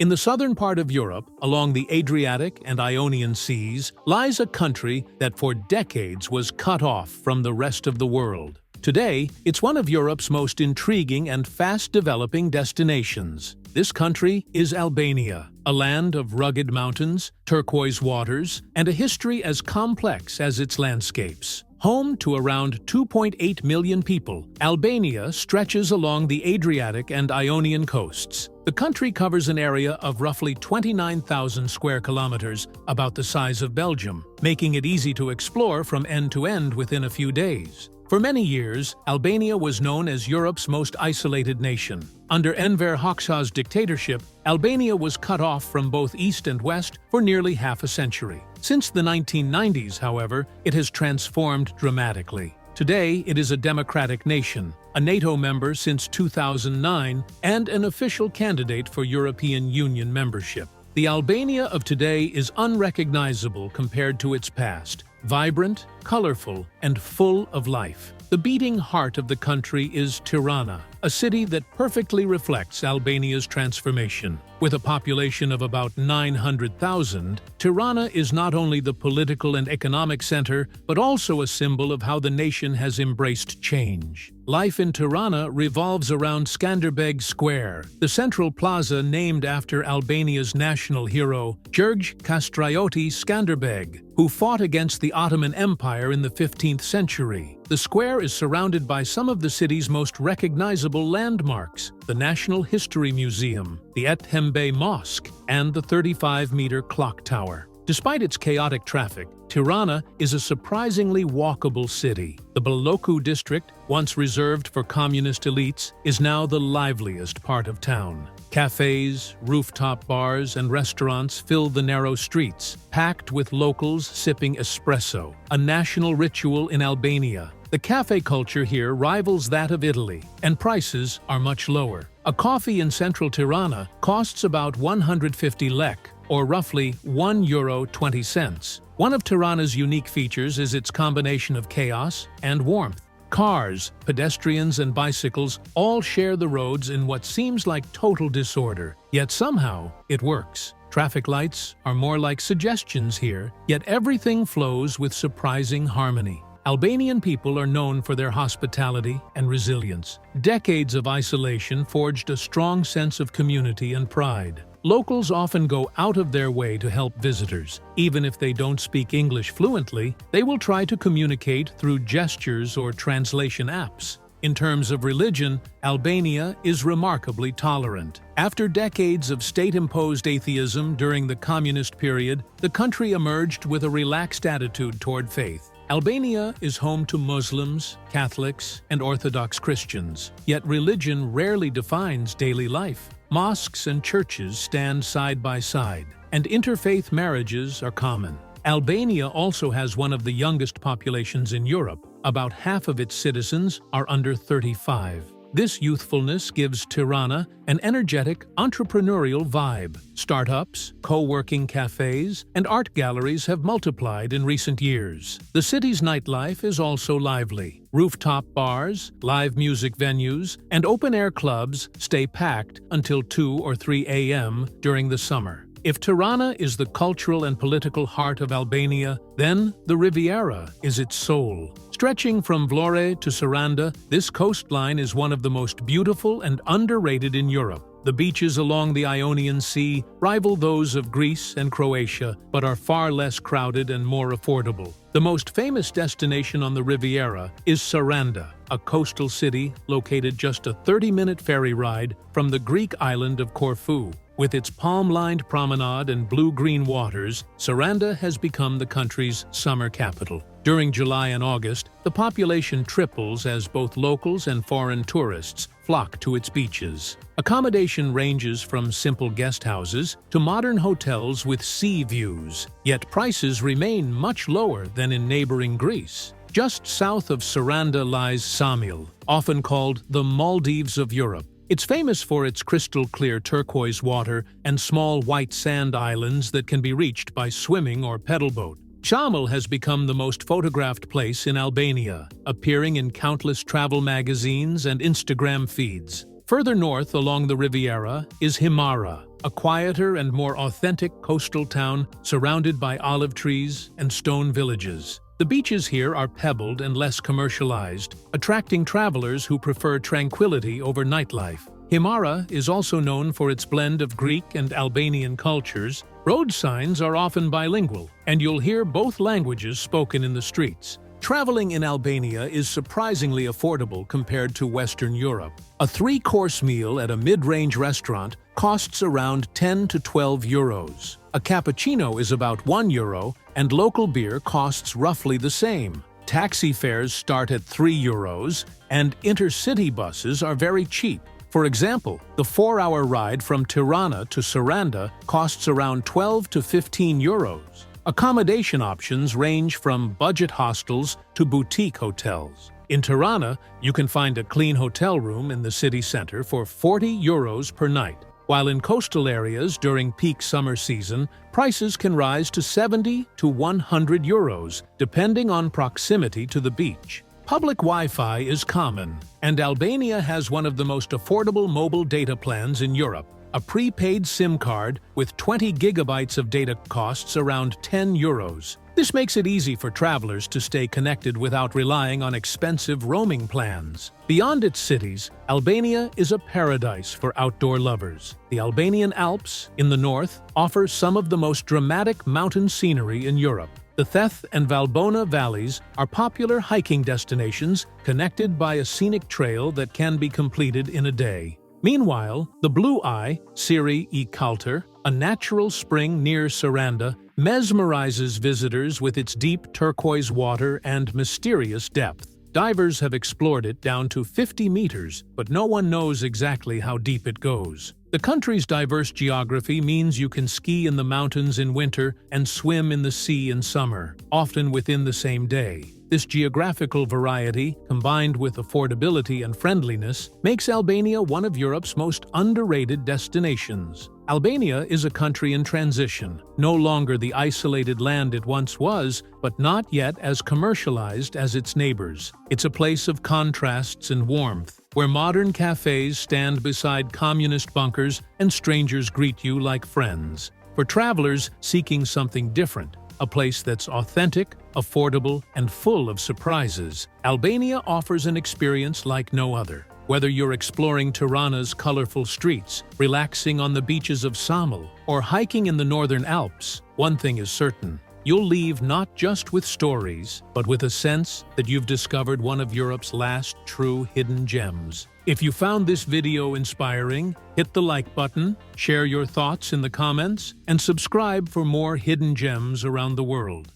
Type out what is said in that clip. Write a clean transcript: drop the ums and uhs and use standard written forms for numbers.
In the southern part of Europe, along the Adriatic and Ionian Seas, lies a country that for decades was cut off from the rest of the world. Today, it's one of Europe's most intriguing and fast-developing destinations. This country is Albania, a land of rugged mountains, turquoise waters, and a history as complex as its landscapes. Home to around 2.8 million people, Albania stretches along the Adriatic and Ionian coasts. The country covers an area of roughly 29,000 square kilometers, about the size of Belgium, making it easy to explore from end to end within a few days. For many years, Albania was known as Europe's most isolated nation. Under Enver Hoxha's dictatorship, Albania was cut off from both East and West for nearly half a century. Since the 1990s, however, it has transformed dramatically. Today, it is a democratic nation, a NATO member since 2009, and an official candidate for European Union membership. The Albania of today is unrecognizable compared to its past. Vibrant, colorful, and full of life. The beating heart of the country is Tirana, a city that perfectly reflects Albania's transformation. With a population of about 900,000, Tirana is not only the political and economic center, but also a symbol of how the nation has embraced change. Life in Tirana revolves around Skanderbeg Square, the central plaza named after Albania's national hero, Gjorgj Kastrioti Skanderbeg, who fought against the Ottoman Empire in the 15th century. The square is surrounded by some of the city's most recognizable landmarks: the National History Museum, the Ethembe Mosque, and the 35-meter clock tower. Despite its chaotic traffic, Tirana is a surprisingly walkable city. The Baloku district, once reserved for communist elites, is now the liveliest part of town. Cafés, rooftop bars, and restaurants fill the narrow streets, packed with locals sipping espresso, a national ritual in Albania. The cafe culture here rivals that of Italy, and prices are much lower. A coffee in central Tirana costs about 150 lek, or roughly €1.20. One of Tirana's unique features is its combination of chaos and warmth. Cars, pedestrians, and bicycles all share the roads in what seems like total disorder, yet somehow it works. Traffic lights are more like suggestions here, yet everything flows with surprising harmony. Albanian people are known for their hospitality and resilience. Decades of isolation forged a strong sense of community and pride. Locals often go out of their way to help visitors. Even if they don't speak English fluently, they will try to communicate through gestures or translation apps. In terms of religion, Albania is remarkably tolerant. After decades of state-imposed atheism during the communist period, the country emerged with a relaxed attitude toward faith. Albania is home to Muslims, Catholics, and Orthodox Christians, yet religion rarely defines daily life. Mosques and churches stand side by side, and interfaith marriages are common. Albania also has one of the youngest populations in Europe. About half of its citizens are under 35. This youthfulness gives Tirana an energetic, entrepreneurial vibe. Startups, co-working cafes, and art galleries have multiplied in recent years. The city's nightlife is also lively. Rooftop bars, live music venues, and open-air clubs stay packed until 2 or 3 a.m. during the summer. If Tirana is the cultural and political heart of Albania, then the Riviera is its soul. Stretching from Vlore to Saranda, this coastline is one of the most beautiful and underrated in Europe. The beaches along the Ionian Sea rival those of Greece and Croatia, but are far less crowded and more affordable. The most famous destination on the Riviera is Saranda, a coastal city located just a 30-minute ferry ride from the Greek island of Corfu. With its palm-lined promenade and blue-green waters, Saranda has become the country's summer capital. During July and August, the population triples as both locals and foreign tourists flock to its beaches. Accommodation ranges from simple guest houses to modern hotels with sea views, yet prices remain much lower than in neighboring Greece. Just south of Saranda lies Ksamil, often called the Maldives of Europe. It's famous for its crystal-clear turquoise water and small white sand islands that can be reached by swimming or pedal boat. Ksamil has become the most photographed place in Albania, appearing in countless travel magazines and Instagram feeds. Further north along the Riviera is Himara, a quieter and more authentic coastal town surrounded by olive trees and stone villages. The beaches here are pebbled and less commercialized, attracting travelers who prefer tranquility over nightlife. Himara is also known for its blend of Greek and Albanian cultures. Road signs are often bilingual, and you'll hear both languages spoken in the streets. Traveling in Albania is surprisingly affordable compared to Western Europe. A three-course meal at a mid-range restaurant costs around 10 to 12 euros. A cappuccino is about €1, and local beer costs roughly the same. Taxi fares start at €3, and intercity buses are very cheap. For example, the 4-hour ride from Tirana to Saranda costs around 12 to 15 euros. Accommodation options range from budget hostels to boutique hotels. In Tirana, you can find a clean hotel room in the city center for 40 euros per night, while in coastal areas during peak summer season, prices can rise to 70 to 100 euros, depending on proximity to the beach. Public Wi-Fi is common, and Albania has one of the most affordable mobile data plans in Europe. A prepaid SIM card with 20 gigabytes of data costs around 10 euros. This makes it easy for travelers to stay connected without relying on expensive roaming plans. Beyond its cities, Albania is a paradise for outdoor lovers. The Albanian Alps, in the north, offer some of the most dramatic mountain scenery in Europe. The Theth and Valbona valleys are popular hiking destinations connected by a scenic trail that can be completed in a day. Meanwhile, the Blue Eye, Siri e Kalter, a natural spring near Saranda, mesmerizes visitors with its deep turquoise water and mysterious depth. Divers have explored it down to 50 meters, but no one knows exactly how deep it goes. The country's diverse geography means you can ski in the mountains in winter and swim in the sea in summer, often within the same day. This geographical variety, combined with affordability and friendliness, makes Albania one of Europe's most underrated destinations. Albania is a country in transition, no longer the isolated land it once was, but not yet as commercialized as its neighbors. It's a place of contrasts and warmth, where modern cafes stand beside communist bunkers and strangers greet you like friends. For travelers seeking something different, a place that's authentic, affordable, and full of surprises, Albania offers an experience like no other. Whether you're exploring Tirana's colorful streets, relaxing on the beaches of Ksamil, or hiking in the northern Alps, one thing is certain. You'll leave not just with stories, but with a sense that you've discovered one of Europe's last true hidden gems. If you found this video inspiring, hit the like button, share your thoughts in the comments, and subscribe for more hidden gems around the world.